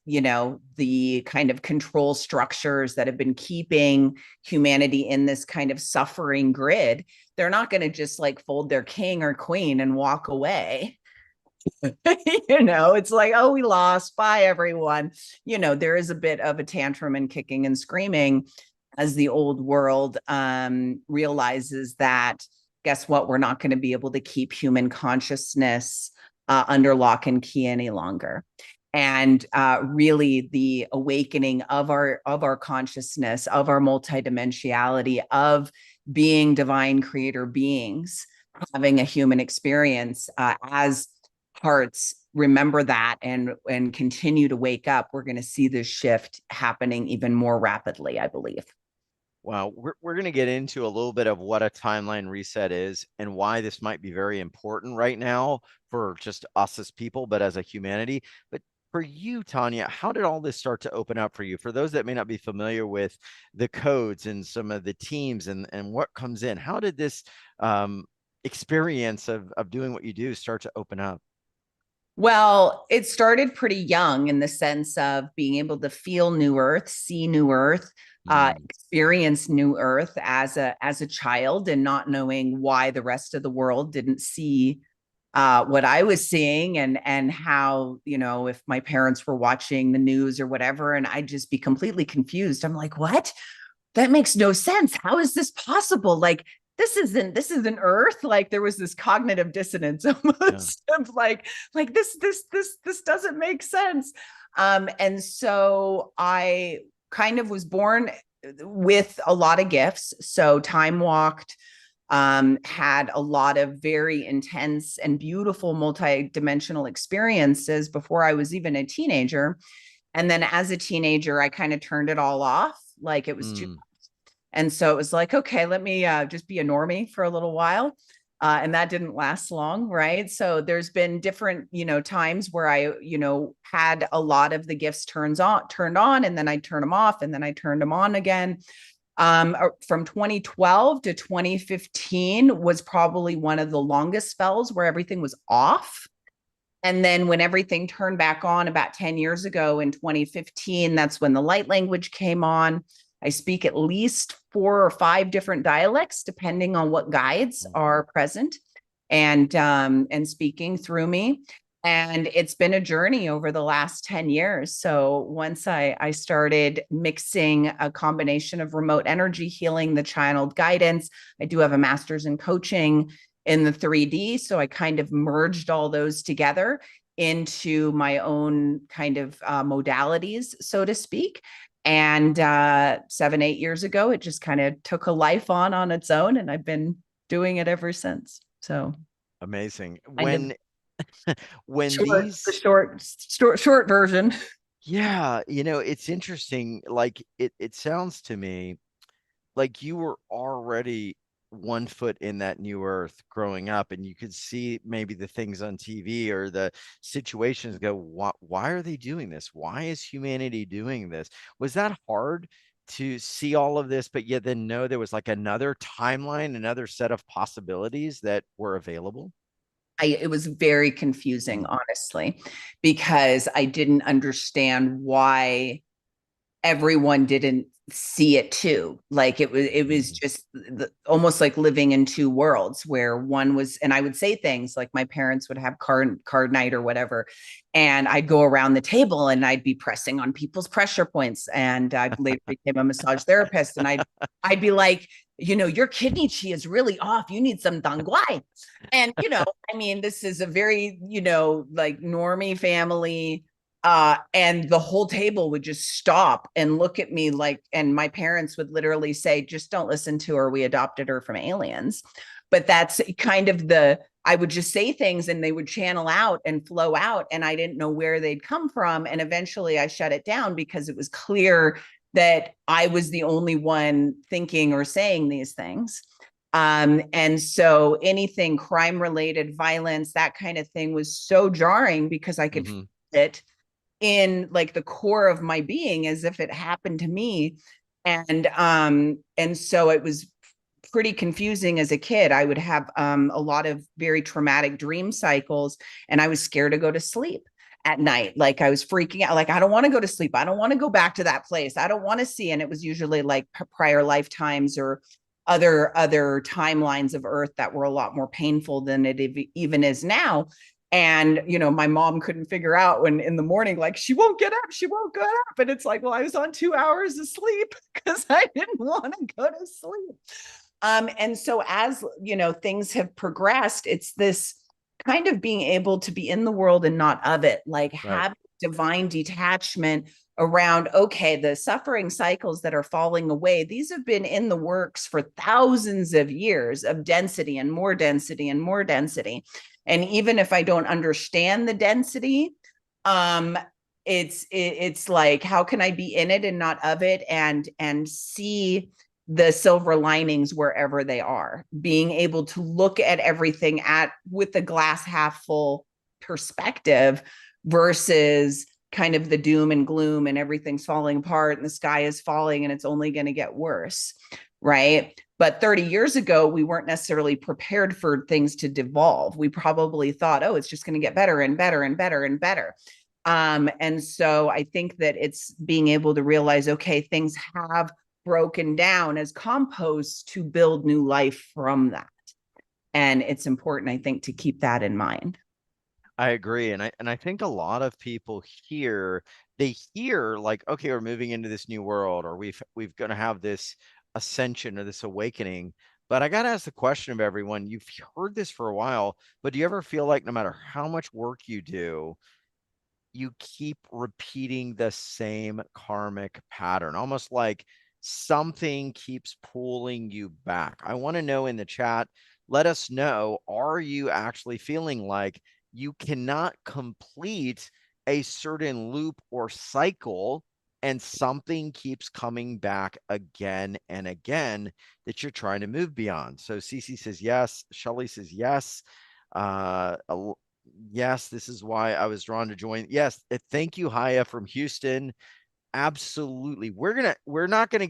the kind of control structures that have been keeping humanity in this kind of suffering grid, they're not going to just like fold their king or queen and walk away. It's like, oh, we lost, bye everyone. There is a bit of a tantrum and kicking and screaming as the old world realizes that, guess what, we're not going to be able to keep human consciousness under lock and key any longer. And really the awakening of our consciousness, of our multidimensionality, of being divine creator beings, having a human experience, as hearts remember that and continue to wake up, we're going to see this shift happening even more rapidly, I believe. Wow, we're going to get into a little bit of what a timeline reset is and why this might be very important right now for just us as people, but as a humanity. But for you, Tanya, how did all this start to open up for you? For those that may not be familiar with the codes and some of the teams and what comes in, how did this experience of doing what you do start to open up? Well, it started pretty young in the sense of being able to feel new earth, see new earth, Mm. experience new earth as a child, and not knowing why the rest of the world didn't see what I was seeing, and how, if my parents were watching the news or whatever, and I'd just be completely confused. I'm like, what? That makes no sense. How is this possible? Like, this isn't earth. Like, there was this cognitive dissonance Yeah. almost of like this doesn't make sense. And so I kind of was born with a lot of gifts. So time walked, had a lot of very intense and beautiful multi-dimensional experiences before I was even a teenager. And then as a teenager, I kind of turned it all off. Like, it was too, Mm. and so it was like, okay, let me just be a normie for a little while. And that didn't last long, right? So there's been different, times where I, had a lot of the gifts turned on, and then I turn them off, and then I turned them on again. From 2012 to 2015 was probably one of the longest spells where everything was off. And then when everything turned back on about 10 years ago in 2015, that's when the light language came on. I speak at least 4 or 5 different dialects, depending on what guides are present and speaking through me. And it's been a journey over the last 10 years. So once I started mixing a combination of remote energy healing, the channeled guidance, I do have a master's in coaching in the 3D. So I kind of merged all those together into my own kind of modalities, so to speak. And 7, 8 years ago, it just kind of took a life on its own, and I've been doing it ever since. So Amazing. kind of When short, the these short version. Yeah, it's interesting. Like it sounds to me like you were already one foot in that new earth growing up, and you could see maybe the things on TV or the situations go, why are they doing this? Why is humanity doing this? Was that hard to see all of this, but yet then know there was like another timeline, another set of possibilities that were available? It was very confusing, Mm. honestly, because I didn't understand why everyone didn't see it too. Like, it was Mm. just almost like living in two worlds, where one was, and I would say things like, my parents would have card night or whatever, and I'd go around the table and I'd be pressing on people's pressure points. And I later became a massage therapist, and I'd be like, your kidney chi is really off, you need some danguai. And I mean, this is a very, like, normie family, and the whole table would just stop and look at me like, and my parents would literally say, just don't listen to her. We adopted her from aliens. But that's kind of I would just say things and they would channel out and flow out. And I didn't know where they'd come from. And eventually I shut it down because it was clear that I was the only one thinking or saying these things. And so anything crime related, violence, that kind of thing was so jarring because I could feel Hmm. it in like the core of my being as if it happened to me. And so it was pretty confusing as a kid. I would have a lot of very traumatic dream cycles, and I was scared to go to sleep. at night. Like I was freaking out. Like, I don't want to go to sleep. I don't want to go back to that place. I don't want to see. And it was usually like prior lifetimes or other timelines of Earth that were a lot more painful than it even is now. And, my mom couldn't figure out when in the morning, like, she won't get up, she won't get up. And it's like, well, I was on 2 hours of sleep because I didn't want to go to sleep. And so as, things have progressed, it's this kind of being able to be in the world and not of it, like Right. have divine detachment around, okay, the suffering cycles that are falling away, these have been in the works for thousands of years of density and more density and more density. And even if I don't understand the density, it's like, how can I be in it and not of it, and see the silver linings wherever they are, being able to look at everything with the glass half full perspective versus kind of the doom and gloom and everything's falling apart and the sky is falling and it's only going to get worse, right? But 30 years ago, we weren't necessarily prepared for things to devolve. We probably thought, oh, it's just going to get better and better and better and better. And so I think that it's being able to realize, okay, things have broken down as compost to build new life from that. And it's important, I think, to keep that in mind. I agree. And I think a lot of people they hear like, okay, we're moving into this new world, or we've gonna have this ascension or this awakening. But I gotta ask the question of everyone, you've heard this for a while, but do you ever feel like no matter how much work you do, you keep repeating the same karmic pattern, almost like something keeps pulling you back? I want to know in the chat, let us know, are you actually feeling like you cannot complete a certain loop or cycle and something keeps coming back again and again that you're trying to move beyond? So Cece says yes. Shelly says yes. Uh, yes, this is why I was drawn to join. Yes, thank you, Haya from Houston. Absolutely. We're not gonna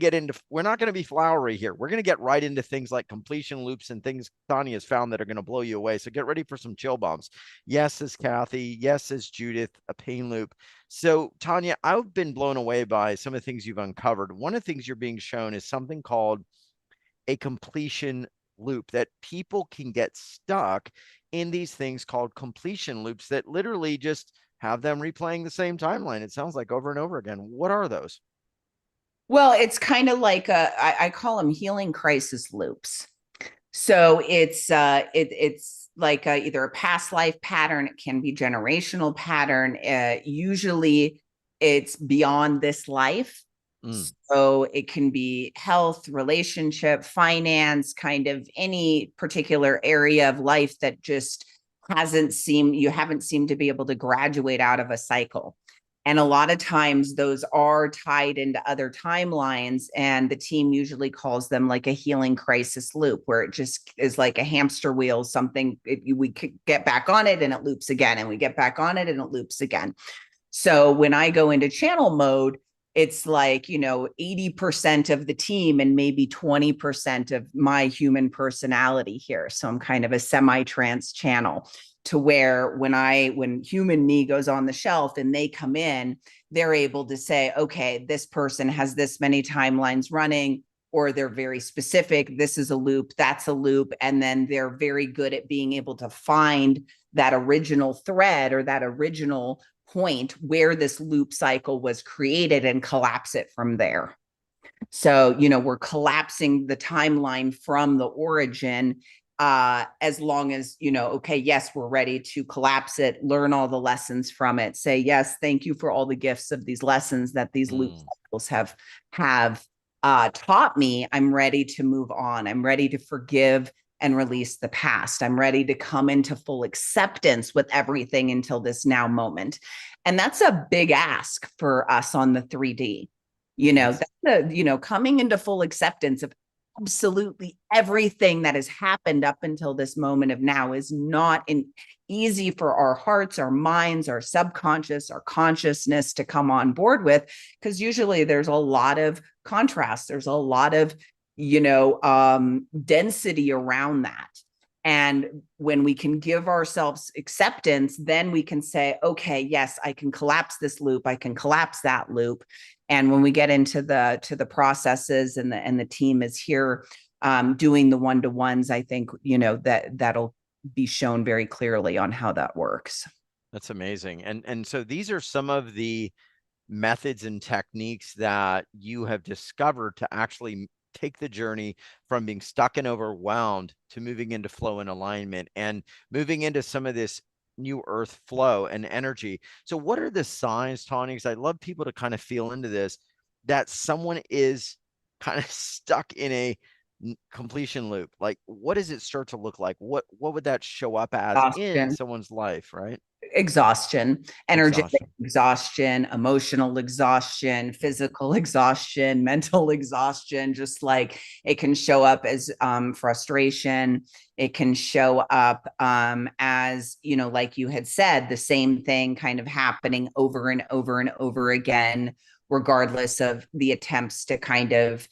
be flowery here. We're gonna get right into things like completion loops and things Tanya has found that are gonna blow you away. So get ready for some chill bumps. Yes, says Kathy. Yes, says Judith, a pain loop. So Tanya, I've been blown away by some of the things you've uncovered. One of the things you're being shown is something called a completion loop, that people can get stuck in these things called completion loops that literally just have them replaying the same timeline. It sounds like over and over again. What are those? Well, it's kind of like I call them healing crisis loops. So it's like either a past life pattern, it can be generational pattern. Usually it's beyond this life. Mm, So it can be health, relationship, finance, kind of any particular area of life that just you haven't seemed to be able to graduate out of a cycle. And a lot of times those are tied into other timelines, and the team usually calls them like a healing crisis loop, where it just is like a hamster wheel. We could get back on it and it loops again, and we get back on it and it loops again. So when I go into channel mode, it's like, 80% of the team and maybe 20% of my human personality here. So I'm kind of a semi-trance channel, to where when human me goes on the shelf and they come in, they're able to say, okay, this person has this many timelines running, or they're very specific. This is a loop, that's a loop. And then they're very good at being able to find that original thread or that original point where this loop cycle was created and collapse it from there. So, we're collapsing the timeline from the origin, as long as, okay, yes, we're ready to collapse it, learn all the lessons from it, say, yes, thank you for all the gifts of these lessons that these loop cycles have taught me. I'm ready to move on. I'm ready to forgive and release the past. I'm ready to come into full acceptance with everything until this now moment. And that's a big ask for us on the 3D. yes. Coming into full acceptance of absolutely everything that has happened up until this moment of now is not easy for our hearts, our minds, our subconscious, our consciousness to come on board with, because usually there's a lot of contrast. There's a lot of, density around that. And when we can give ourselves acceptance, then we can say, okay, yes, I can collapse this loop. I can collapse that loop. And when we get into the processes, and the team is here doing the one-to-ones, I think, that'll be shown very clearly on how that works. That's amazing. And so these are some of the methods and techniques that you have discovered to actually take the journey from being stuck and overwhelmed to moving into flow and alignment and moving into some of this new earth flow and energy. So what are the signs, Tanya? Because I love people to kind of feel into this, that someone is kind of stuck in a completion loop. Like, what does it start to look like? What would that show up as in Exhaustion. someone's life, right? Exhaustion, energetic Exhaustion. exhaustion, emotional exhaustion, physical exhaustion, mental exhaustion. Just like it can show up as frustration. It can show up as, like you had said, the same thing kind of happening over and over and over again, regardless of the attempts to kind of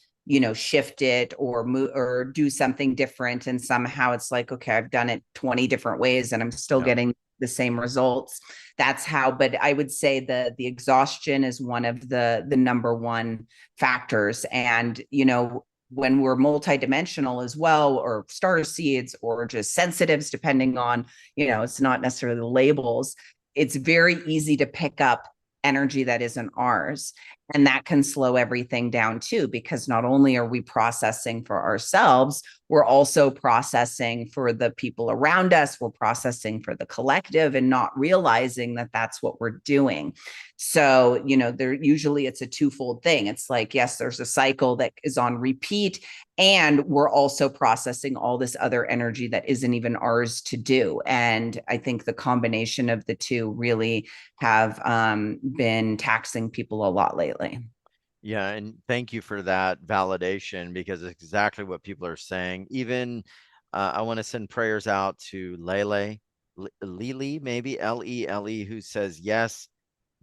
shift it or move or do something different. And somehow it's like, okay, I've done it 20 different ways and I'm still Yeah. getting the same results. That's how, but I would say the exhaustion is one of the number one factors. And when we're multidimensional as well, or star seeds, or just sensitives, depending on, it's not necessarily the labels, it's very easy to pick up energy that isn't ours. And that can slow everything down too, because not only are we processing for ourselves, we're also processing for the people around us. We're processing for the collective and not realizing that that's what we're doing. So, usually it's a twofold thing. It's like, yes, there's a cycle that is on repeat, and we're also processing all this other energy that isn't even ours to do. And I think the combination of the two really have been taxing people a lot lately. Yeah, and thank you for that validation, because it's exactly what people are saying. Even I want to send prayers out to Lele, maybe Lele, who says, yes,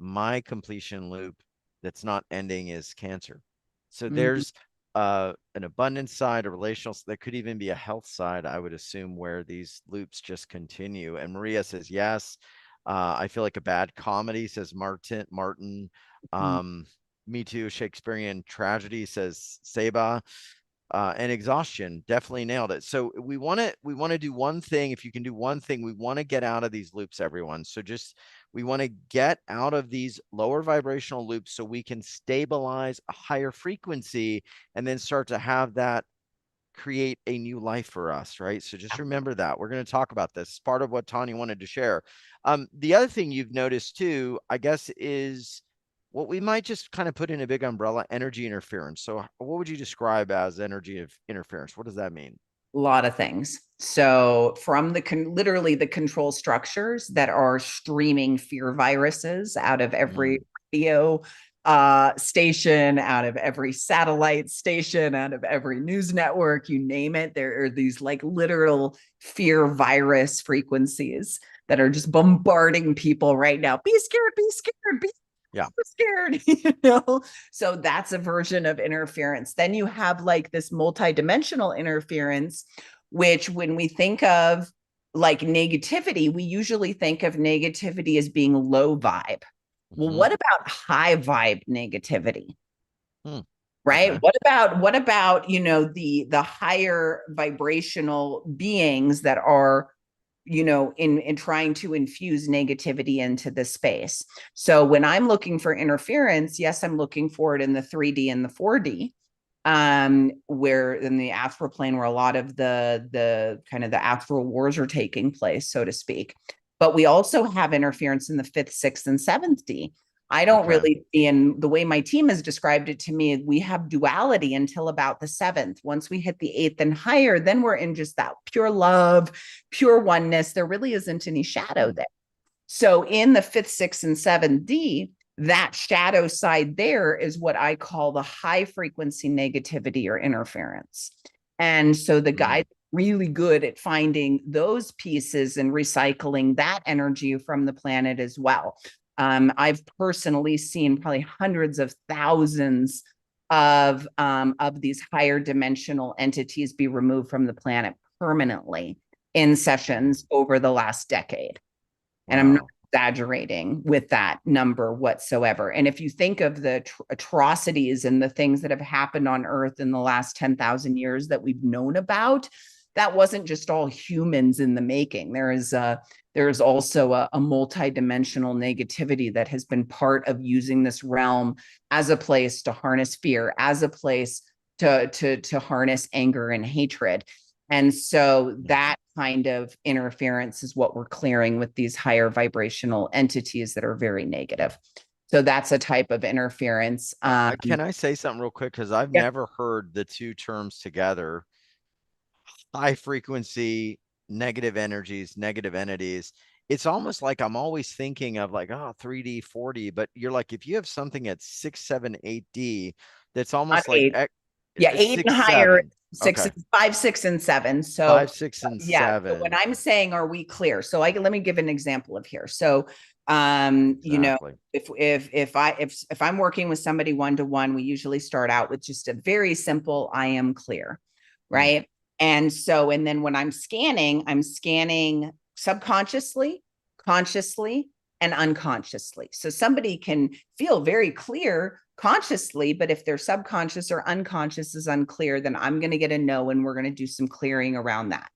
my completion loop that's not ending is cancer. So Mm-hmm. there's an abundance side, a relational, there could even be a health side, I would assume, where these loops just continue. And Maria says, yes, I feel like a bad comedy, says Martin. Um, Me too. Shakespearean tragedy, says Seba. And exhaustion, definitely nailed it. So we want to do one thing. If you can do one thing, we want to get out of these loops, everyone. So just we want to get out of these lower vibrational loops so we can stabilize a higher frequency and then start to have that create a new life for us, right? So just remember that. We're going to talk about this. It's part of what Tanya wanted to share. The other thing you've noticed too, I guess, is what we might just kind of put in a big umbrella: energy interference. So what would you describe as energy of interference? What does that mean? A lot of things. So from literally the control structures that are streaming fear viruses out of every Mm, radio station, out of every satellite station, out of every news network, you name it. There are these like literal fear virus frequencies that are just bombarding people right now. Be scared, be scared, be yeah. scared, So that's a version of interference. Then you have like this multidimensional interference, which when we think of like negativity, we usually think of negativity as being low vibe. Well, Hmm. what about high vibe negativity? Hmm. Right? Okay. What about the higher vibrational beings that are in trying to infuse negativity into the space. So when I'm looking for interference, yes, I'm looking for it in the 3D and the 4D, where in the astral plane, where a lot of the kind of the astral wars are taking place, so to speak. But we also have interference in the fifth, sixth, and seventh D. I don't Okay. really, in the way my team has described it to me, we have duality until about the seventh. Once we hit the eighth and higher, then we're in just that pure love, pure oneness. There really isn't any shadow Hmm. there. So in the fifth, sixth, and seventh D, that shadow side there is what I call the high frequency negativity or interference. And so the Hmm. guys really good at finding those pieces and recycling that energy from the planet as well. I've personally seen probably hundreds of thousands of these higher dimensional entities be removed from the planet permanently. in Mm. sessions over the last decade. And I'm not Wow. exaggerating with that number whatsoever. And if you think of the atrocities and the things that have happened on Earth in the last 10,000 years that we've known about, that wasn't just all humans in the making. There is also a multi-dimensional negativity that has been part of using this realm as a place to harness fear, as a place to harness anger and hatred. And so Mm. that kind of interference is what we're clearing with these higher vibrational entities that are very negative. So that's a type of interference. Can I say something real quick? Because I've Yeah, never heard the two terms together: high frequency, negative energies, negative entities. It's almost like I'm always thinking of like, oh, 3D, 4D, but you're like, if you have something at 6, 7, 8D, that's not almost like eight. Yeah, eight and 6, higher, 7. six, Okay. 5, 6, and 7. So 5, 6, and yeah. So when 7. I'm saying, are we clear? So let me give an example of here. So, you know, Exactly. if I'm working with somebody one to one, we usually start out with just a very simple, I am clear, Mm, right? And so, and then when I'm scanning subconsciously, consciously, and unconsciously. So somebody can feel very clear consciously, but if their subconscious or unconscious is unclear, then I'm going to get a no, and we're going to do some clearing around that.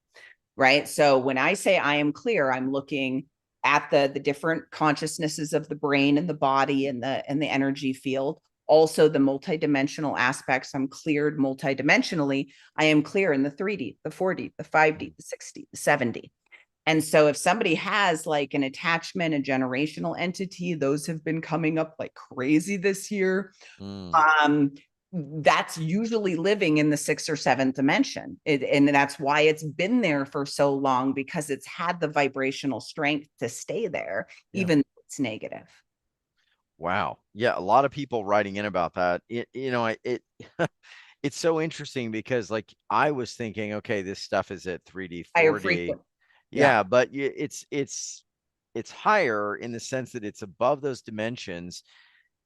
Right. So when I say I am clear, I'm looking at the different consciousnesses of the brain and the body and the energy field. Also the multidimensional aspects. I'm cleared multidimensionally. I am clear in the 3D, the 4D, the 5D, mm, the 6D, the 7D. And so if somebody has like an attachment, a generational entity, those have been coming up like crazy this year. mm. Um, that's usually living in the sixth or seventh dimension. And that's why it's been there for so long, because it's had the vibrational strength to stay there, Yeah. even though it's negative. Wow. Yeah, a lot of people writing in about that. It's so interesting because like I was thinking, okay, this stuff is at 3D, Higher 4D. frequency. Yeah. Yeah, but it's higher in the sense that it's above those dimensions.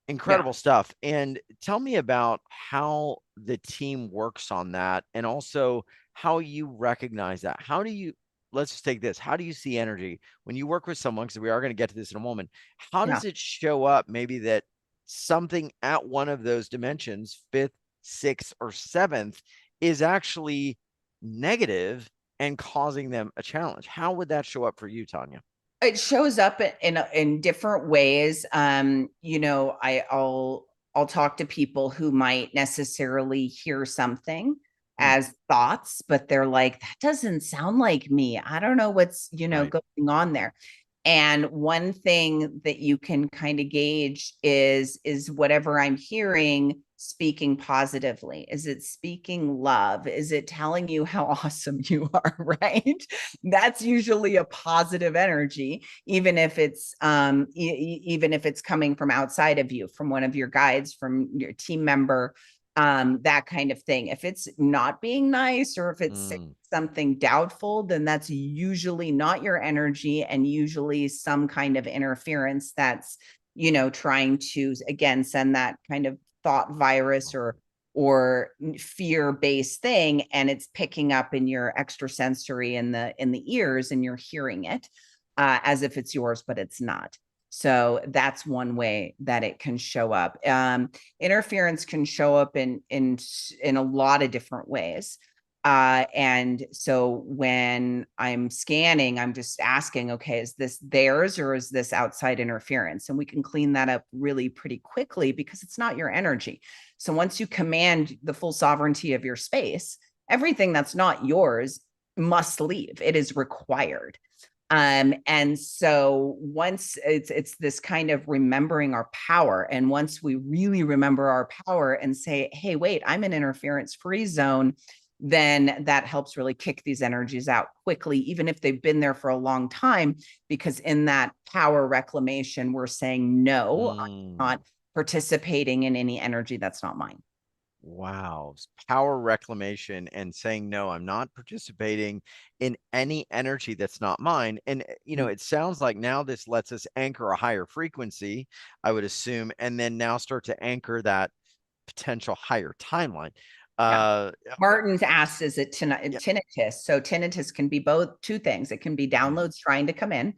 Yeah. Incredible stuff. And tell me about how the team works on that and also how you recognize that. How do you, let's just take this. How do you see energy when you work with someone? Because we are going to get to this in a moment. How Yeah. does it show up? Maybe that something at one of those dimensions, fifth, sixth, or seventh, is actually negative and causing them a challenge. How would that show up for you, Tanya? It shows up in different ways. You know, I'll talk to people who might necessarily hear something Hmm, as thoughts, but they're like, that doesn't sound like me. I don't know what's, right. going on there. And one thing that you can kind of gauge is whatever I'm hearing speaking positively. Is it speaking love? Is it telling you how awesome you are, right? That's usually a positive energy, even if it's even if it's coming from outside of you, from one of your guides, from your team member, that kind of thing. If it's not being nice, or if it's Mm, something doubtful, then that's usually not your energy, and usually some kind of interference that's, trying to again send that kind of thought virus or fear based thing, and it's picking up in your extrasensory in the ears, and you're hearing it as if it's yours, but it's not. So that's one way that it can show up. Interference can show up in a lot of different ways. And so when I'm scanning, I'm just asking, okay, is this theirs or is this outside interference? And we can clean that up really pretty quickly, because it's not your energy. So once you command the full sovereignty of your space, everything that's not yours must leave. It is required. And so once it's this kind of remembering our power, and once we really remember our power and say, hey, wait, I'm in interference free zone, then that helps really kick these energies out quickly, even if they've been there for a long time, because in that power reclamation, we're saying, no, I'm mm. not participating in any energy that's not mine. Wow. Power reclamation and saying, no, I'm not participating in any energy that's not mine. And, it sounds like now this lets us anchor a higher frequency, I would assume, and then now start to anchor that potential higher timeline. Yeah. Uh, Martin's asked, is it yeah. tinnitus? So tinnitus can be both two things. It can be Mhm, downloads trying to come in.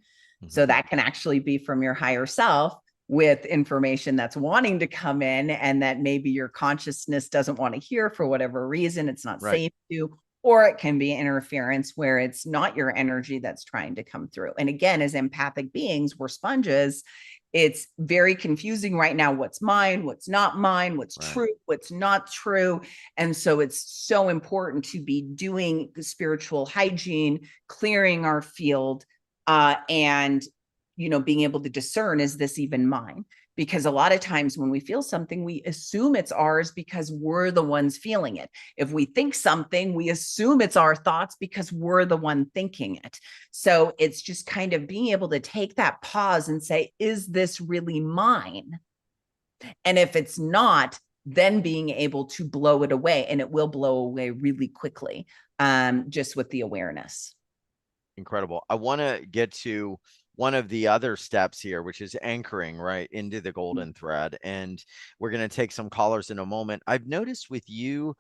So mhm, that can actually be from your higher self with information that's wanting to come in and that maybe your consciousness doesn't want to hear for whatever reason. It's not right. safe to, or it can be interference where it's not your energy that's trying to come through. And again, as empathic beings, we're sponges. It's very confusing right now. What's mine? What's not mine? What's Right. true? What's not true? And so it's so important to be doing spiritual hygiene, clearing our field, and being able to discern, is this even mine? Because a lot of times when we feel something, we assume it's ours because we're the ones feeling it. If we think something, we assume it's our thoughts because we're the one thinking it. So it's just kind of being able to take that pause and say, is this really mine? And if it's not, then being able to blow it away, and it will blow away really quickly, just with the awareness. Incredible. I want to get to one of the other steps here, which is anchoring right into the golden thread. And we're going to take some callers in a moment. I've noticed with you,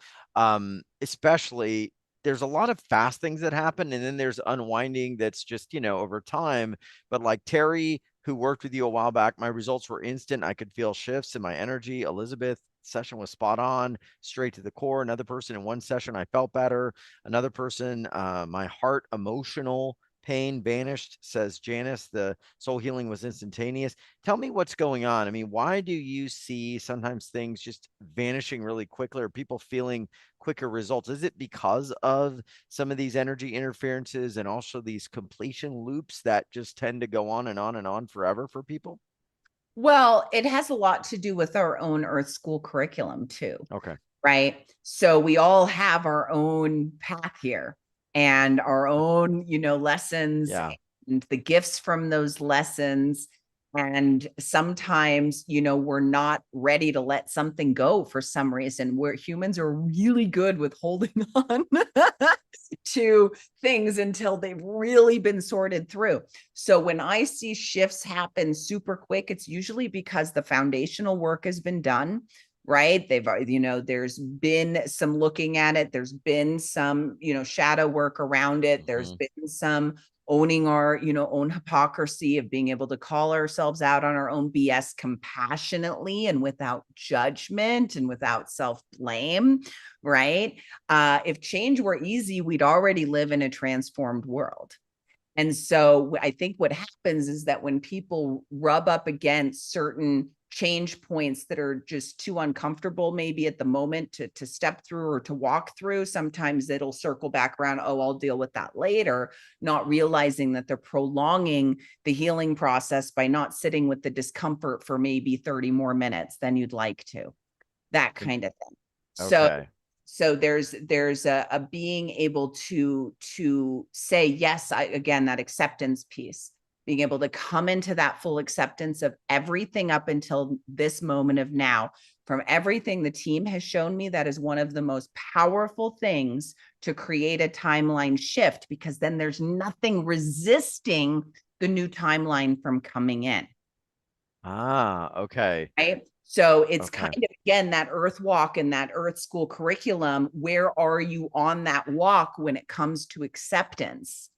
especially, there's a lot of fast things that happen, and then there's unwinding that's just, over time. But like Terry, who worked with you a while back, my results were instant. I could feel shifts in my energy. Elizabeth, session was spot on, straight to the core. Another person in one session, I felt better. Another person, my heart emotional pain vanished, says Janice. The soul healing was instantaneous. Tell me what's going on. I mean, why do you see sometimes things just vanishing really quickly, or people feeling quicker results? Is it because of some of these energy interferences and also these completion loops that just tend to go on and on and on forever for people? Well, it has a lot to do with our own Earth School curriculum too, Okay. right? So we all have our own path here and our own, lessons Yeah. and the gifts from those lessons. And sometimes, we're not ready to let something go for some reason. We're humans are really good with holding on to things until they've really been sorted through. So when I see shifts happen super quick, it's usually because the foundational work has been done, right? There's been some looking at it. There's been some, shadow work around it. There's Hmm. been some owning our, own hypocrisy of being able to call ourselves out on our own BS compassionately and without judgment and without self-blame, right? If change were easy, we'd already live in a transformed world. And so I think what happens is that when people rub up against certain change points that are just too uncomfortable, maybe at the moment to step through or to walk through, sometimes it'll circle back around, oh, I'll deal with that later, not realizing that they're prolonging the healing process by not sitting with the discomfort for maybe 30 more minutes than you'd like to, that kind of thing. So Okay. there's a being able to say yes. Again, that acceptance piece, being able to come into that full acceptance of everything up until this moment of now. From everything the team has shown me, that is one of the most powerful things to create a timeline shift, because then there's nothing resisting the new timeline from coming in. Ah, okay. Right. So it's kind Okay. of, again, that earth walk and that earth school curriculum. Where are you on that walk when it comes to acceptance?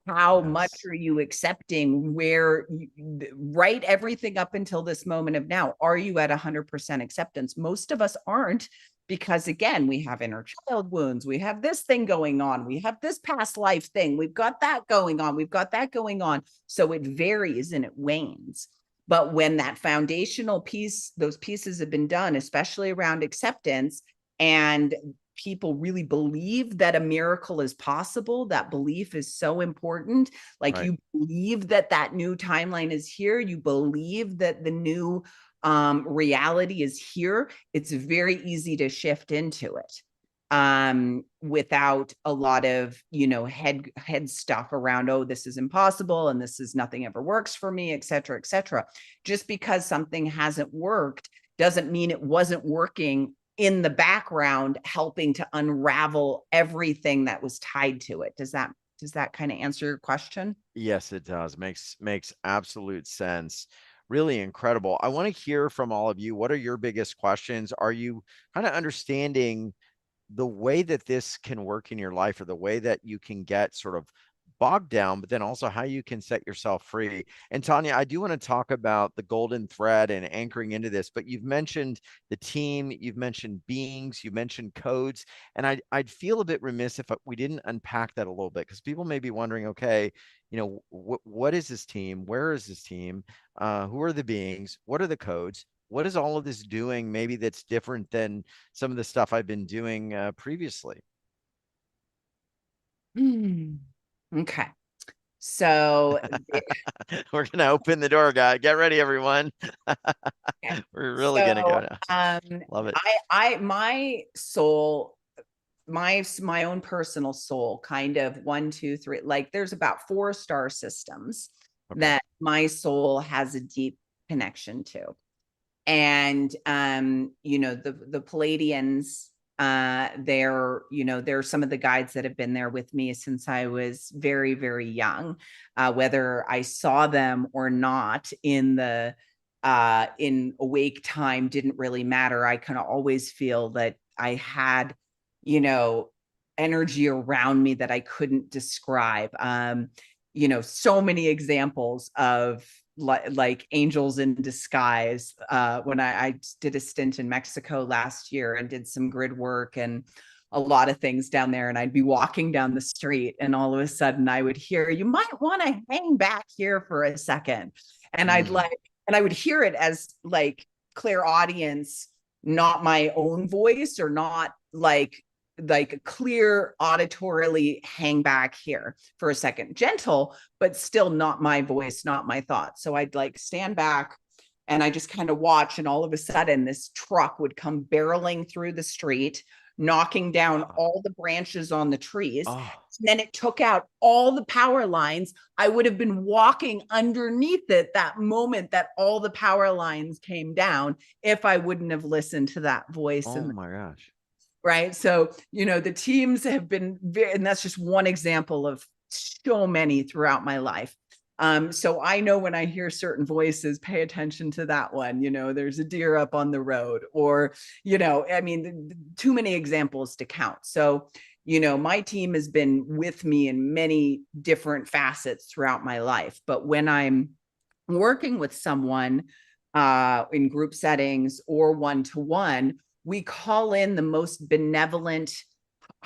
How much Yes. are you accepting right? Everything up until this moment of now. Are you at 100% acceptance? Most of us aren't, because again, we have inner child wounds. We have this thing going on. We have this past life thing. We've got that going on. We've got that going on. So it varies and it wanes. But when that foundational piece, those pieces have been done, especially around acceptance, and people really believe that a miracle is possible, that belief is so important. Like, Right. you believe that that new timeline is here, you believe that the new reality is here, it's very easy to shift into it without a lot of head stuff around, oh, this is impossible and this is nothing ever works for me, et cetera, et cetera. Just because something hasn't worked doesn't mean it wasn't working in the background, helping to unravel everything that was tied to it. Does that kind of answer your question? Yes, it does. Makes absolute sense. Really incredible. I want to hear from all of you. What are your biggest questions? Are you kind of understanding the way that this can work in your life, or the way that you can get sort of bogged down, but then also how you can set yourself free. And Tanya, I do want to talk about the golden thread and anchoring into this, but you've mentioned the team, you've mentioned beings, you mentioned codes, and I'd feel a bit remiss if we didn't unpack that a little bit, because people may be wondering, okay, what is this team? Where is this team? Who are the beings? What are the codes? What is all of this doing? Maybe that's different than some of the stuff I've been doing previously. Okay. So, We're gonna open the door, guy. Get ready, everyone. okay. We're really gonna So, go now. um, Love it. my soul, my own personal soul, kind of one, two, three, like there's about 4 star systems Okay. that my soul has a deep connection to. And the Palladians, they're some of the guides that have been there with me since I was very, very young. Whether I saw them or not in awake time didn't really matter. I kind of always feel that I had, you know, energy around me that I couldn't describe. So many examples of like angels in disguise. When I did a stint in Mexico last year and did some grid work and a lot of things down there, and I'd be walking down the street and all of a sudden I would hear, you might want to hang back here for a second. And Mm. I would hear it as like clairaudience, not my own voice, or not like a clear auditorily hang back here for a second, gentle, but still not my voice, not my thoughts. So I'd like stand back and I just kind of watch, and all of a sudden this truck would come barreling through the street, knocking down all the branches on the trees. Oh, And then it took out all the power lines. I would have been walking underneath it that moment that all the power lines came down, if I wouldn't have listened to that voice. oh And my gosh. right. So, the teams have been very, and that's just one example of so many throughout my life. So I know when I hear certain voices, pay attention to that one. There's a deer up on the road, or, I mean, too many examples to count. So, my team has been with me in many different facets throughout my life. But when I'm working with someone in group settings or one-to-one, we call in the most benevolent,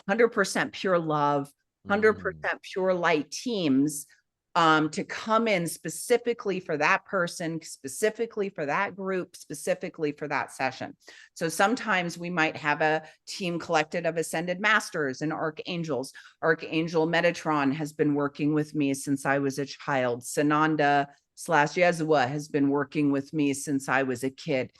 100% pure love, Mm. 100% pure light teams to come in specifically for that person, specifically for that group, specifically for that session. So sometimes we might have a team collected of ascended masters and archangels. Archangel Metatron has been working with me since I was a child. Sananda / Yeshua has been working with me since I was a kid.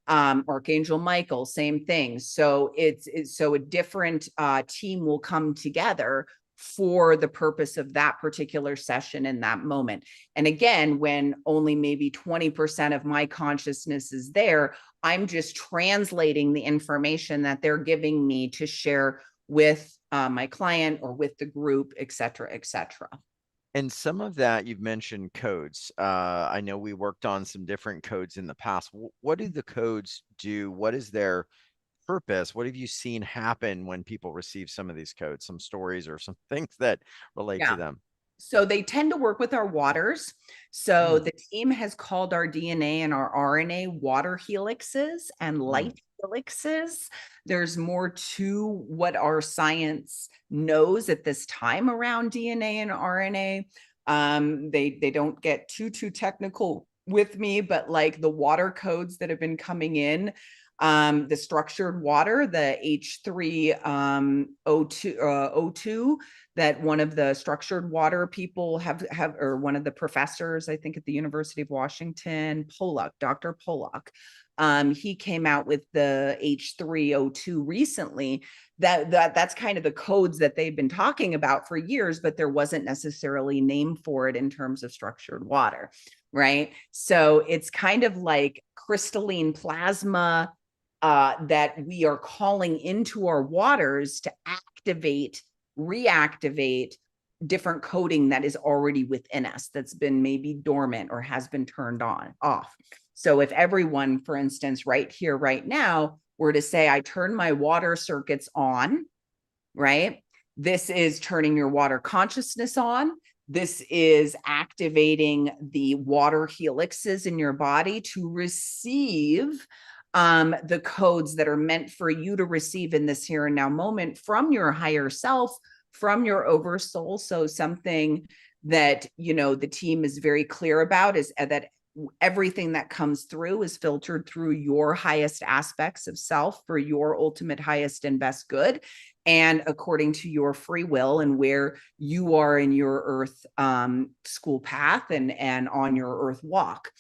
Archangel Michael, same thing. So it's so a different team will come together for the purpose of that particular session in that moment. And again, when only maybe 20% of my consciousness is there, I'm just translating the information that they're giving me to share with my client or with the group, et cetera, et cetera. And some of that you've mentioned codes. I know we worked on some different codes in the past. What do the codes do? What is their purpose? What have you seen happen when people receive some of these codes, some stories or some things that relate to Yeah. them? So they tend to work with our waters. So Mm, the team has called our DNA and our RNA water helixes and mm, light helixes. There's more to what our science knows at this time around DNA and RNA. They don't get too technical with me, but like the water codes that have been coming in, the structured water, the H3 O2, that one of the structured water people have, or one of the professors, I think at the University of Washington, Dr. Pollock, he came out with the H3O2 recently. That's kind of the codes that they've been talking about for years, but there wasn't necessarily a name for it in terms of structured water, right? So it's kind of like crystalline plasma that we are calling into our waters to activate, reactivate different coding that is already within us, that's been maybe dormant or has been turned on off. So if everyone, for instance, right here, right now, were to say, I turn my water circuits on, right? This is turning your water consciousness on. This is activating the water helixes in your body to receive the codes that are meant for you to receive in this here and now moment from your higher self, from your oversoul. So something that, you know, the team is very clear about is that everything that comes through is filtered through your highest aspects of self for your ultimate highest and best good, and according to your free will and where you are in your earth school path and on your earth walk.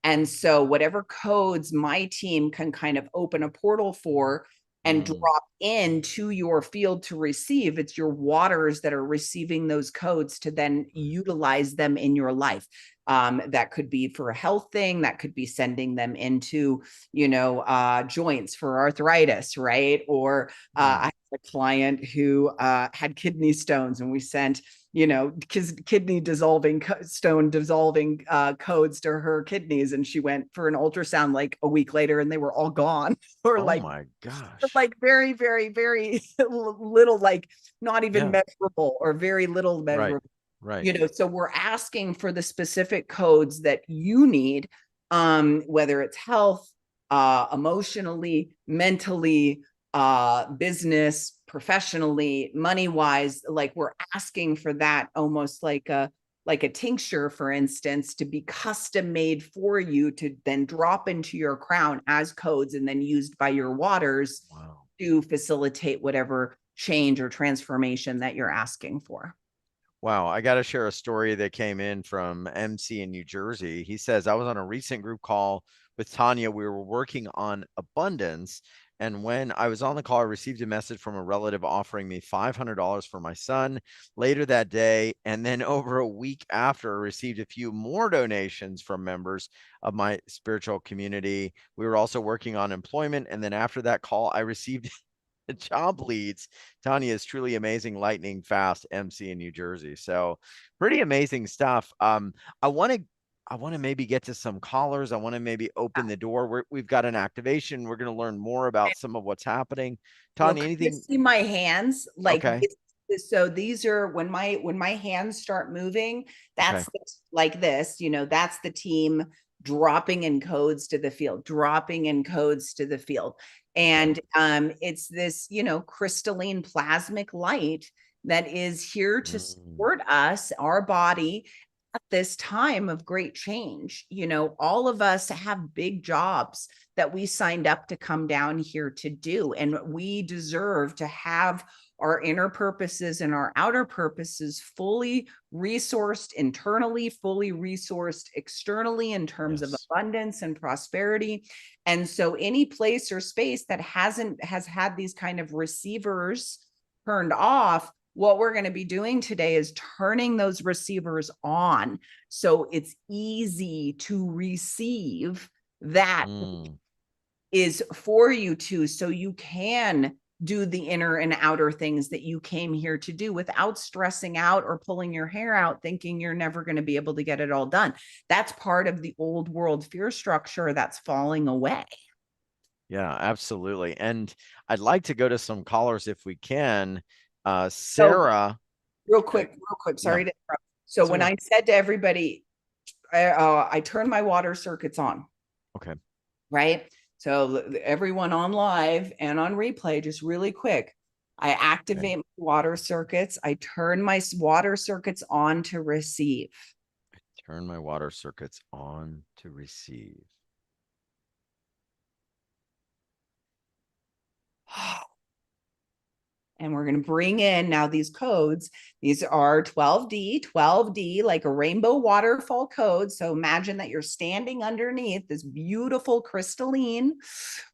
And so whatever codes my team can kind of open a portal for and drop into your field to receive, it's your waters that are receiving those codes to then utilize them in your life. That could be for a health thing, that could be sending them into, you know, joints for arthritis, right? Or I had a client who had kidney stones, and we sent, you know, kidney dissolving stone dissolving codes to her kidneys, and she went for an ultrasound like a week later and they were all gone. Or Oh my gosh. like very, very, very little, like not even Yeah. measurable or very little Right. measurable. Right. You know, so we're asking for the specific codes that you need, whether it's health, emotionally, mentally, business, professionally, money wise. Like we're asking for that, almost like a tincture, for instance, to be custom made for you to then drop into your crown as codes and then used by your waters Wow. to facilitate whatever change or transformation that you're asking for. Wow, I got to share a story that came in from MC in New Jersey. He says, I was on a recent group call with Tanya. We were working on abundance. And when I was on the call, I received a message from a relative offering me $500 for my son later that day. And then over a week after, I received a few more donations from members of my spiritual community. We were also working on employment. And then after that call, I received job leads. Tanya is truly amazing, lightning fast MC in New Jersey. So pretty amazing stuff. I want to maybe get to some callers. I want to maybe open the door. We've got an activation. We're going to learn more about some of what's happening. Well, Tanya, can you anything? see my hands? Like Okay. so these are when my hands start moving, Okay. that's like this, you know, that's the team dropping in codes to the field, dropping in codes to the field. Okay. And it's this, you know, crystalline plasmic light that is here to Mm, support us, our body, at this time of great change. You know, all of us have big jobs that we signed up to come down here to do, and we deserve to have our inner purposes and our outer purposes fully resourced internally, fully resourced externally in terms of yes. abundance and prosperity. And so any place or space that has had these kind of receivers turned off, what we're going to be doing today is turning those receivers on so it's easy to receive that Mm, is for you to, so you can do the inner and outer things that you came here to do without stressing out or pulling your hair out thinking you're never going to be able to get it all done. That's part of the old world fear structure that's falling away. yeah, absolutely. And I'd like to go to some callers if we can. So Sarah, uh, real quick, yeah, sorry to interrupt. So it's when okay. I said to everybody, I turned my water circuits on, Okay. right? So everyone on live and on replay, just really quick, I Okay. activate my water circuits. I turn my water circuits on to receive. Turn my water circuits on to receive. And we're going to bring in now these codes. These are 12D, like a rainbow waterfall code. So imagine that you're standing underneath this beautiful crystalline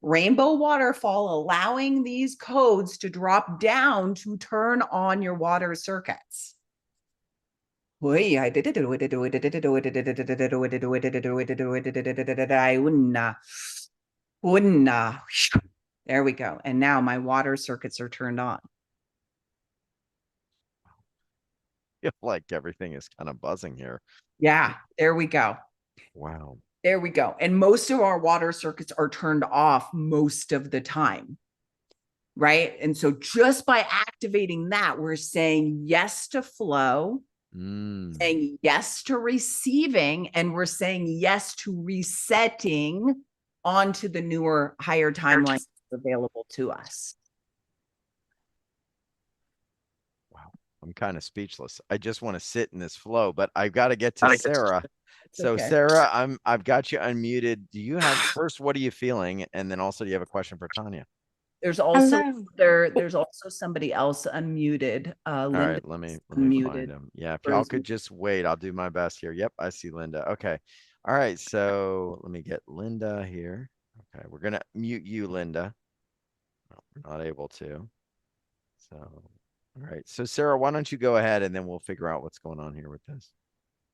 rainbow waterfall, allowing these codes to drop down to turn on your water circuits. There we go. And now my water circuits are turned on. Feel like everything is kind of buzzing here. Yeah, there we go. Wow. There we go. And most of our water circuits are turned off most of the time. Right. And so just by activating that, we're saying yes to flow, saying yes to receiving, and we're saying yes to resetting onto the newer, higher timeline available to us. Wow. I'm kind of speechless. I just want to sit in this flow, but I've got to get to Sarah. So okay. Sarah, I've got you unmuted. Do you have first, what are you feeling? And then also, do you have a question for Tanya? There's also there's also somebody else unmuted. All Linda right, let me unmuted. find him. Yeah, if y'all could just wait, I'll do my best here. Yep, I see Linda. Okay. All right, so let me get Linda here. Okay, we're gonna mute you, Linda. No, we're not able to. So, all right. So Sarah, why don't you go ahead and then we'll figure out what's going on here with this.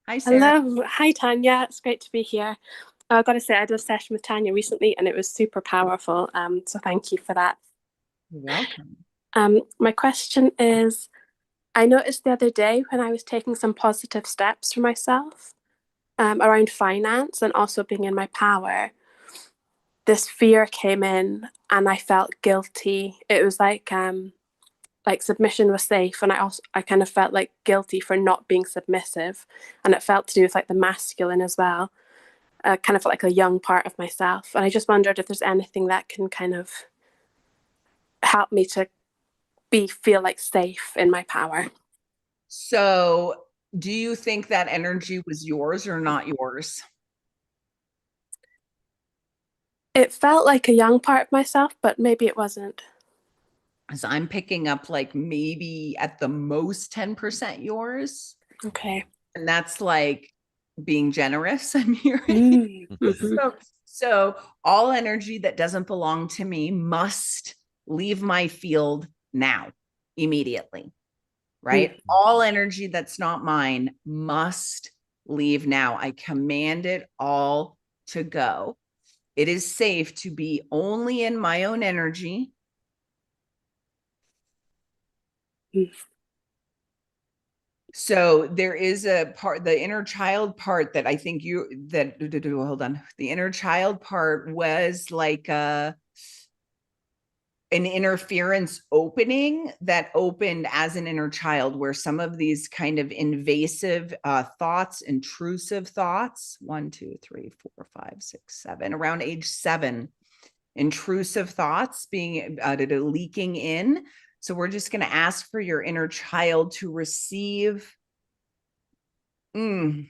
Hi, Sarah. Hello. Hi, Tanya. It's great to be here. I've got to say, I did a session with Tanya recently and it was super powerful. So thank you for that. You're welcome. My question is, I noticed the other day when I was taking some positive steps for myself around finance and also being in my power, this fear came in and I felt guilty. It was like submission was safe, and I kind of felt like guilty for not being submissive, and it felt to do with like the masculine as well. Kind of felt like a young part of myself, and I just wondered if there's anything that can kind of help me to feel like safe in my power. So do you think that energy was yours or not yours? It felt like a young part of myself, but maybe it wasn't. So I'm picking up like maybe at the most 10% yours. Okay. And that's like being generous, I'm hearing. Mm-hmm. So all energy that doesn't belong to me must leave my field now, immediately, right? All energy that's not mine must leave now. I command it all to go. It is safe to be only in my own energy. So there is a part, the inner child part that I think hold on. The inner child part was like an interference opening that opened as an inner child, where some of these kind of invasive thoughts, intrusive thoughts, 1, 2, 3, 4, 5, 6, 7, around age 7, intrusive thoughts being leaking in. So we're just going to ask for your inner child to receive. It's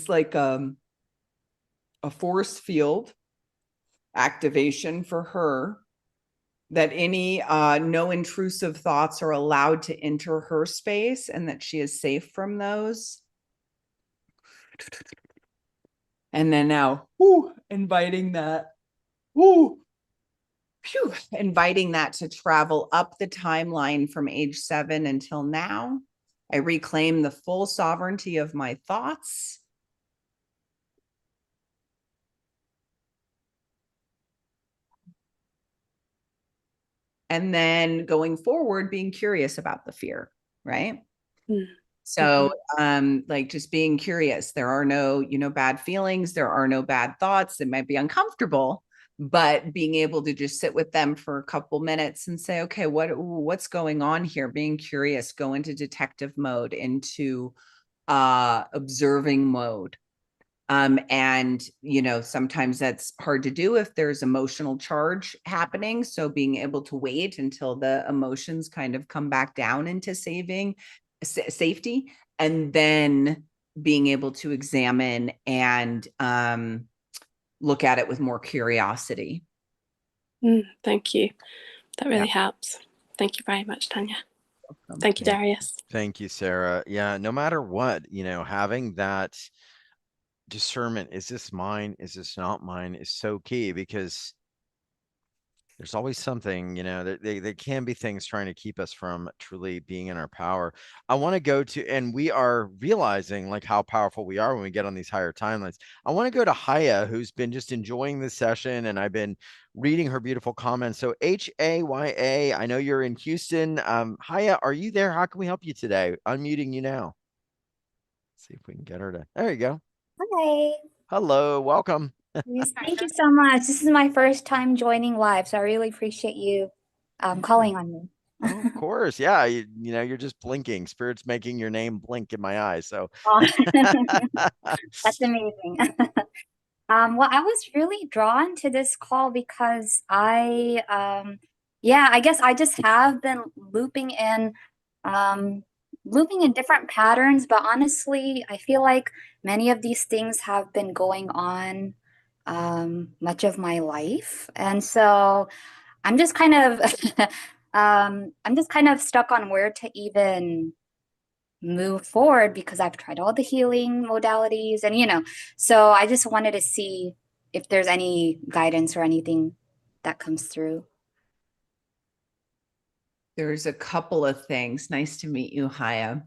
like a force field activation for her, that any no intrusive thoughts are allowed to enter her space and that she is safe from those. And then now, inviting that, inviting that to travel up the timeline from age 7 until now. I reclaim the full sovereignty of my thoughts. And then going forward, being curious about the fear, right? So, like just being curious. There are no, bad feelings. There are no bad thoughts. It might be uncomfortable, but being able to just sit with them for a couple minutes and say, okay, what's going on here? Being curious, go into detective mode, into observing mode. And sometimes that's hard to do if there's emotional charge happening. So being able to wait until the emotions kind of come back down into safety, and then being able to examine and look at it with more curiosity. Thank you. That really helps. Thank you very much, Tanya. Thank you, Darius. Thank you, Sarah. Yeah, no matter what, having that discernment, is this mine, is this not mine, is so key, because there's always something, there can be things trying to keep us from truly being in our power. I want to go to, and we are realizing like how powerful we are when we get on these higher timelines. I want to go to Haya, who's been just enjoying this session, and I've been reading her beautiful comments. So Haya, I know you're in Houston. Haya, are you there? How can we help you today? Unmuting you now. Let's see if we can get her to, there you go. Hi. Hello, welcome. Yes, thank you so much. This is my first time joining live, so I really appreciate you calling on me. Oh, of course. Yeah, you know, you're just blinking. Spirit's making your name blink in my eyes. So Oh, that's amazing. Well, I was really drawn to this call because I guess I just have been looping in different patterns, but honestly, I feel like many of these things have been going on much of my life. And so I'm just kind of I'm just kind of stuck on where to even move forward because I've tried all the healing modalities and so I just wanted to see if there's any guidance or anything that comes through. There's a couple of things. Nice to meet you, Haya.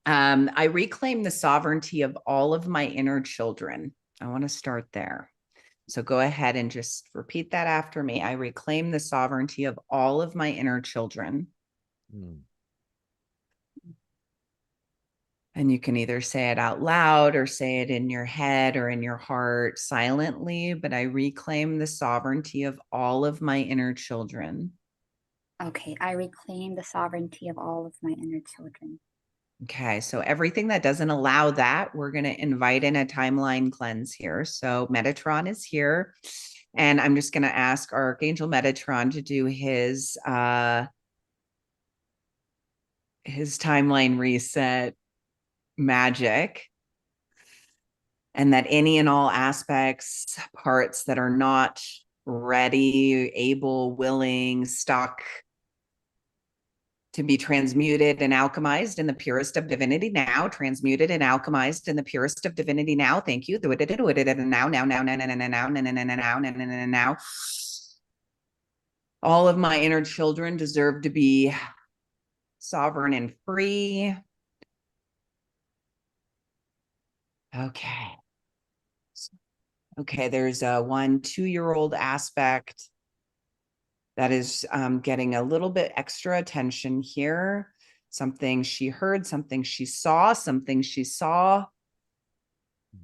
I reclaim the sovereignty of all of my inner children. I want to start there. So go ahead and just repeat that after me. I reclaim the sovereignty of all of my inner children. And you can either say it out loud or say it in your head or in your heart silently, but I reclaim the sovereignty of all of my inner children. Okay, I reclaim the sovereignty of all of my inner children. Okay, so everything that doesn't allow that, we're going to invite in a timeline cleanse here. So Metatron is here, and I'm just going to ask our Archangel Metatron to do his timeline reset magic, and that any and all aspects, parts that are not ready, able, willing, stuck, to be transmuted and alchemized in the purest of divinity now, transmuted and alchemized in the purest of divinity now. Thank you. Now. All of my inner children deserve to be sovereign and free. Okay. Okay, there's a 1-2-year-old aspect that is getting a little bit extra attention here. Something she heard, something she saw,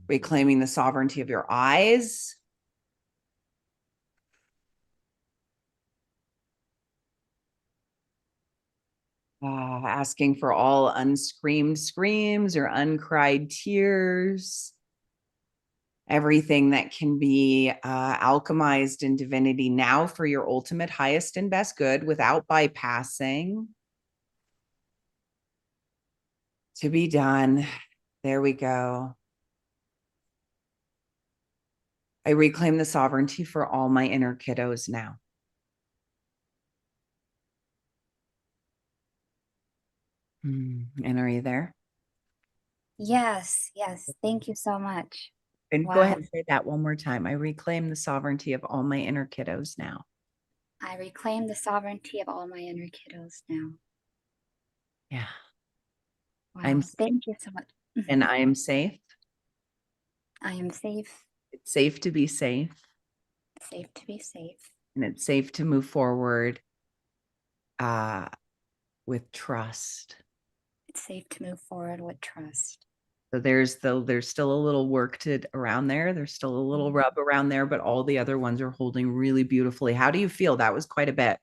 reclaiming the sovereignty of your eyes. Asking for all unscreamed screams or uncried tears. Everything that can be alchemized in divinity now for your ultimate, highest, and best good without bypassing. To be done. There we go. I reclaim the sovereignty for all my inner kiddos now. And are you there? Yes, thank you so much. And Wow. Go ahead and say that one more time. I reclaim the sovereignty of all my inner kiddos now. I reclaim the sovereignty of all my inner kiddos now. Yeah. Wow, thank you so much. And I am safe. I am safe. It's safe to be safe. Safe to be safe. And it's safe to move forward with trust. It's safe to move forward with trust. So there's still a little work around there. There's still a little rub around there, but all the other ones are holding really beautifully. How do you feel? That was quite a bit.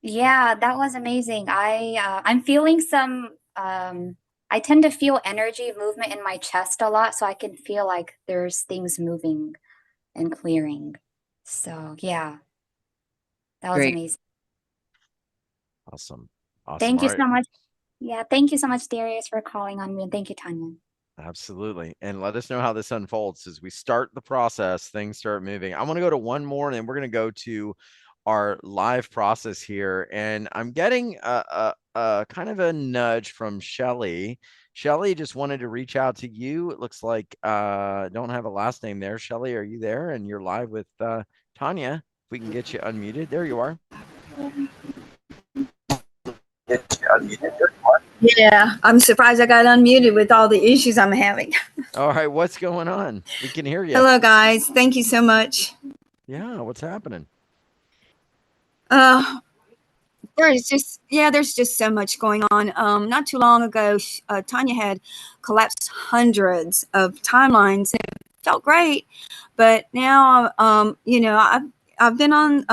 Yeah, that was amazing. I'm feeling some I tend to feel energy movement in my chest a lot, so I can feel like there's things moving and clearing. So yeah, that was amazing. Awesome. Thank you so much. Yeah, thank you so much, Darius, for calling on me, and thank you, Tanya. Absolutely. And let us know how this unfolds as we start the process, things start moving. I want to go to one more, and then we're going to go to our live process here. And I'm getting a kind of a nudge from Shelly. Shelly just wanted to reach out to you. It looks like don't have a last name there. Shelly, are you there? And you're live with Tanya. If we can get you unmuted. There you are. Yeah, I'm surprised I got unmuted with all the issues I'm having. All right, what's going on? We can hear you. Hello, guys. Thank you so much. Yeah, what's happening? there's just so much going on. Not too long ago, Tanya had collapsed hundreds of timelines. It felt great, but now, I've been on,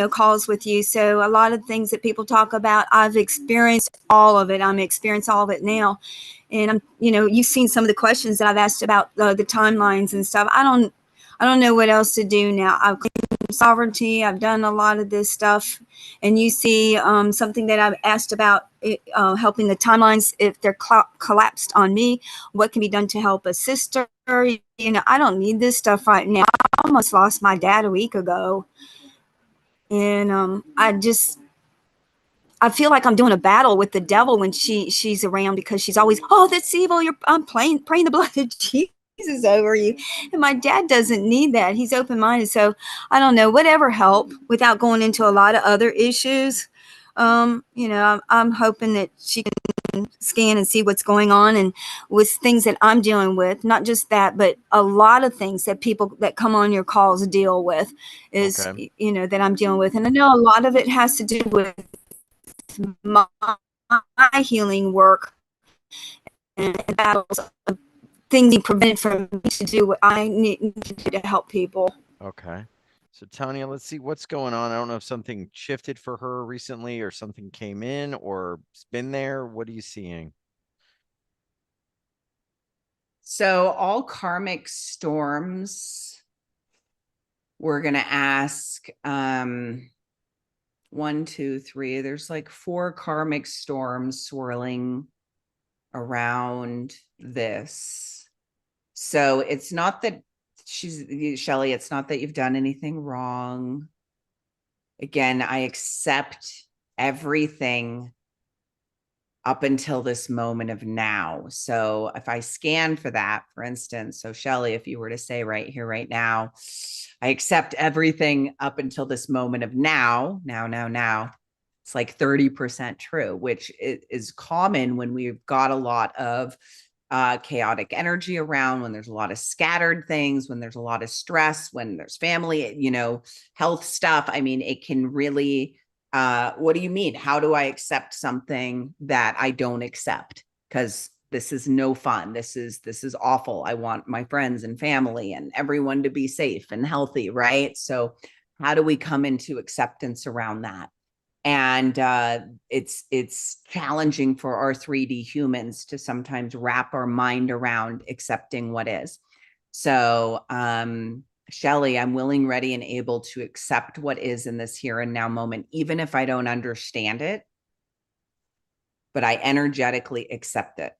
calls with you. So a lot of things that people talk about, I've experienced all of it. I'm experiencing all of it now. And you've seen some of the questions that I've asked about the timelines and stuff. I don't know what else to do now. I've claimed sovereignty. I've done a lot of this stuff. And you see something that I've asked about helping the timelines if they're collapsed on me. What can be done to help a sister? I don't need this stuff right now. I almost lost my dad a week ago. And I feel like I'm doing a battle with the devil when she's around, because she's always, oh, that's evil. I'm praying the blood of Jesus over you. And my dad doesn't need that. He's open-minded. So I don't know, whatever help without going into a lot of other issues. I'm hoping that she can scan and see what's going on, and with things that I'm dealing with, not just that, but a lot of things that people that come on your calls deal with is, that I'm dealing with. And I know a lot of it has to do with my healing work and battles of things being prevented from me to do what I need to do to help people. Okay. So Tanya, let's see what's going on. I don't know if something shifted for her recently or something came in or it's been there. What are you seeing? So all karmic storms, we're going to ask 1, 2, 3. There's like 4 karmic storms swirling around this. So it's not that Shelly, it's not that you've done anything wrong. Again, I accept everything up until this moment of now. So if I scan for that, for instance, so Shelly, if you were to say right here, right now, I accept everything up until this moment of now, it's like 30% true, which is common when we've got a lot of chaotic energy around, when there's a lot of scattered things, when there's a lot of stress, when there's family, health stuff. I mean, it can really, what do you mean? How do I accept something that I don't accept? Because this is no fun. This is awful. I want my friends and family and everyone to be safe and healthy, right? So how do we come into acceptance around that? And it's challenging for our 3D humans to sometimes wrap our mind around accepting what is. So Shelly, I'm willing, ready, and able to accept what is in this here and now moment, even if I don't understand it, but I energetically accept it.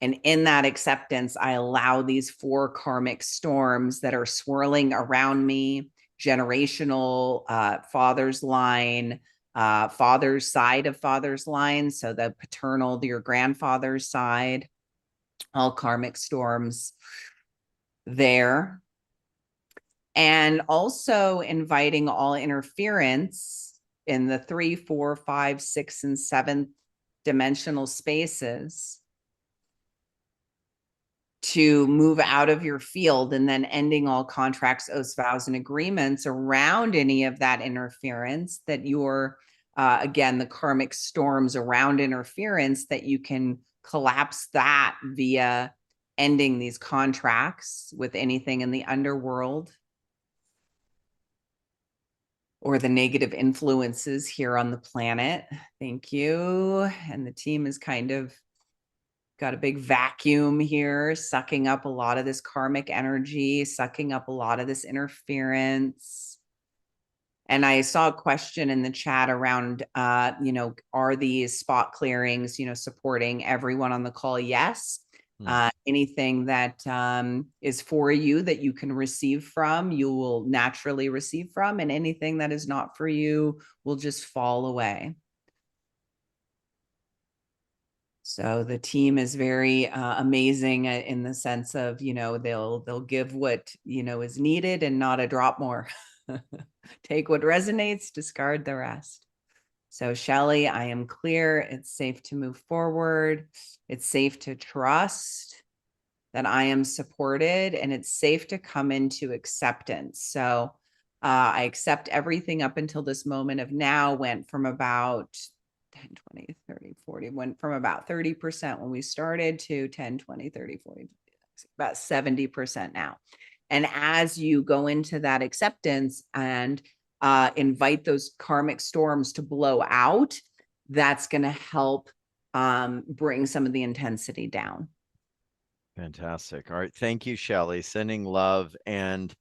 And in that acceptance, I allow these 4 karmic storms that are swirling around me, generational, father's line, father's side of father's line. So the paternal, your grandfather's side, all karmic storms there. And also inviting all interference in the 3, 4, 5, 6, and 7th dimensional spaces to move out of your field, and then ending all contracts, oaths, vows, and agreements around any of that interference that you're, again, the karmic storms around interference, that you can collapse that via ending these contracts with anything in the underworld or the negative influences here on the planet. Thank you. And the team is kind of got a big vacuum here, sucking up a lot of this karmic energy, sucking up a lot of this interference. And I saw a question in the chat around, are these spot clearings, supporting everyone on the call? Yes. Anything that is for you that you can receive from, you will naturally receive from, and anything that is not for you will just fall away. So the team is very amazing in the sense of, they'll give what, is needed and not a drop more. Take what resonates, discard the rest. So Shelly, I am clear. It's safe to move forward. It's safe to trust that I am supported, and it's safe to come into acceptance. So I accept everything up until this moment of now, went from about 10, 20, 30, 40, went from about 30% when we started to 10, 20, 30, 40, about 70% now. And as you go into that acceptance and invite those karmic storms to blow out, that's going to help bring some of the intensity down. Fantastic. All right. Thank you, Shelley. Sending love, and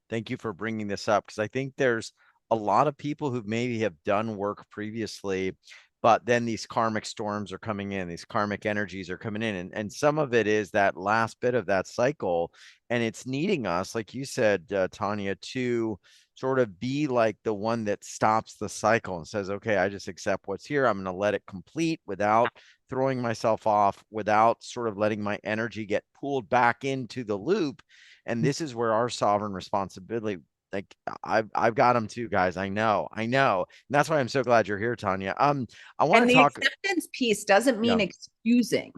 thank you for bringing this up, because I think there's a lot of people who maybe have done work previously, but then these karmic storms are coming in, these karmic energies are coming in, and some of it is that last bit of that cycle, and it's needing us, like you said, Tanya, to sort of be like the one that stops the cycle and says, okay, I just accept what's here. I'm going to let it complete without throwing myself off, without sort of letting my energy get pulled back into the loop. And this is where our sovereign responsibility, like I've got them too, guys. I know. And that's why I'm so glad you're here, Tanya. I want to talk. Acceptance piece doesn't mean excusing,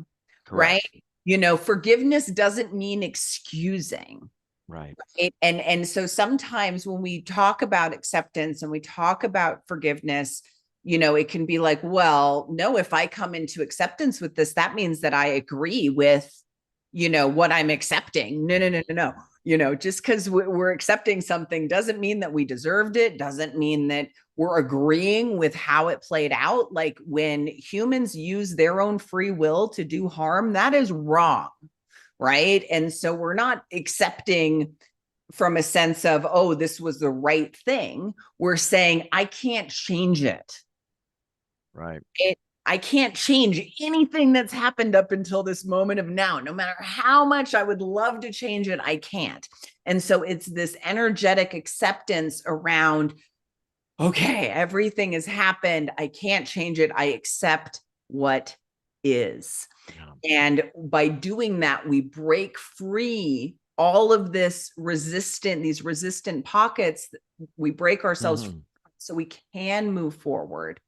Correct. right? Forgiveness doesn't mean excusing. Right. And so sometimes when we talk about acceptance and we talk about forgiveness, it can be like, well, no, if I come into acceptance with this, that means that I agree with, what I'm accepting. No. Just because we're accepting something doesn't mean that we deserved it, doesn't mean that we're agreeing with how it played out. Like when humans use their own free will to do harm, that is wrong. Right. And so we're not accepting from a sense of, oh, this was the right thing. We're saying, I can't change it. Right. I can't change anything that's happened up until this moment of now. No matter how much I would love to change it, I can't. And so it's this energetic acceptance around, okay, everything has happened. I can't change it. I accept what is. Yeah. And by doing that, we break free all of these resistant pockets. We break ourselves free so we can move forward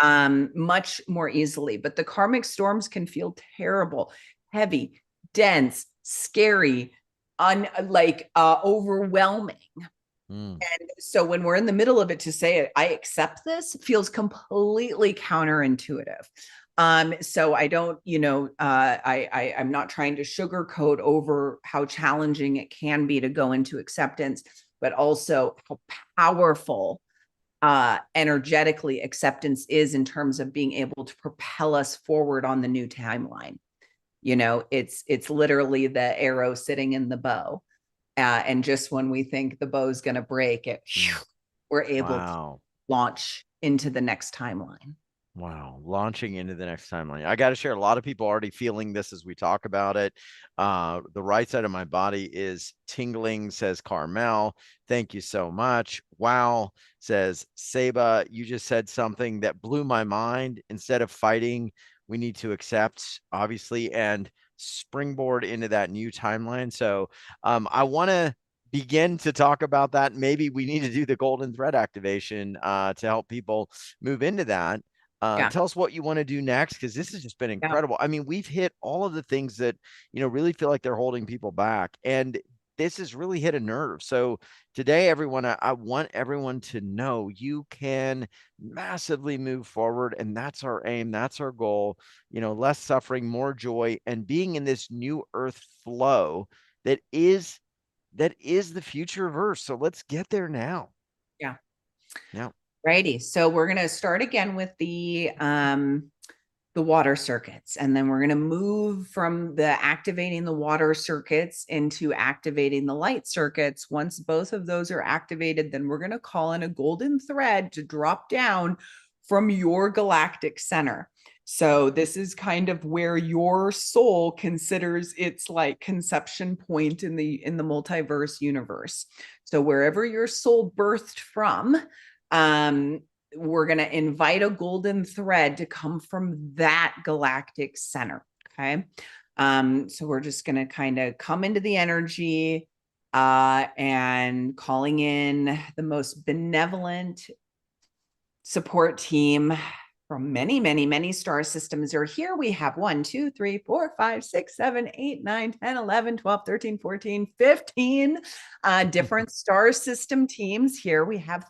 much more easily. But the karmic storms can feel terrible, heavy, dense, scary, overwhelming. And so when we're in the middle of it, to say I accept this feels completely counterintuitive. So I don't, I'm not trying to sugarcoat over how challenging it can be to go into acceptance, but also how powerful energetically acceptance is in terms of being able to propel us forward on the new timeline. It's literally the arrow sitting in the bow. And just when we think the bow is going to break it, we're able to launch into the next timeline. Wow. Launching into the next timeline. I got to share, a lot of people already feeling this as we talk about it. The right side of my body is tingling, says Carmel. Thank you so much. Wow, says Seba. You just said something that blew my mind. Instead of fighting, we need to accept, obviously, and springboard into that new timeline. So I want to begin to talk about that. Maybe we need to do the golden thread activation to help people move into that. Tell us what you want to do next, because this has just been incredible. I mean, we've hit all of the things that, really feel like they're holding people back. And this has really hit a nerve. So today, everyone, I want everyone to know you can massively move forward. And that's our aim. That's our goal. Less suffering, more joy, and being in this new earth flow that is the future of Earth. So let's get there now. Yeah. Yeah. Righty. So we're going to start again with the water circuits, and then we're going to move from the activating the water circuits into activating the light circuits. Once both of those are activated, then we're going to call in a golden thread to drop down from your galactic center. So this is kind of where your soul considers its like conception point in the multiverse universe. So wherever your soul birthed from, we're going to invite a golden thread to come from that galactic center. Okay. So we're just going to kind of come into the energy, and calling in the most benevolent support team from many, many, many star systems are here. We have 1, 2, 3, 4, 5, 6, 7, 8, 9, 10, 11, 12, 13, 14, 15 different star system teams here. We have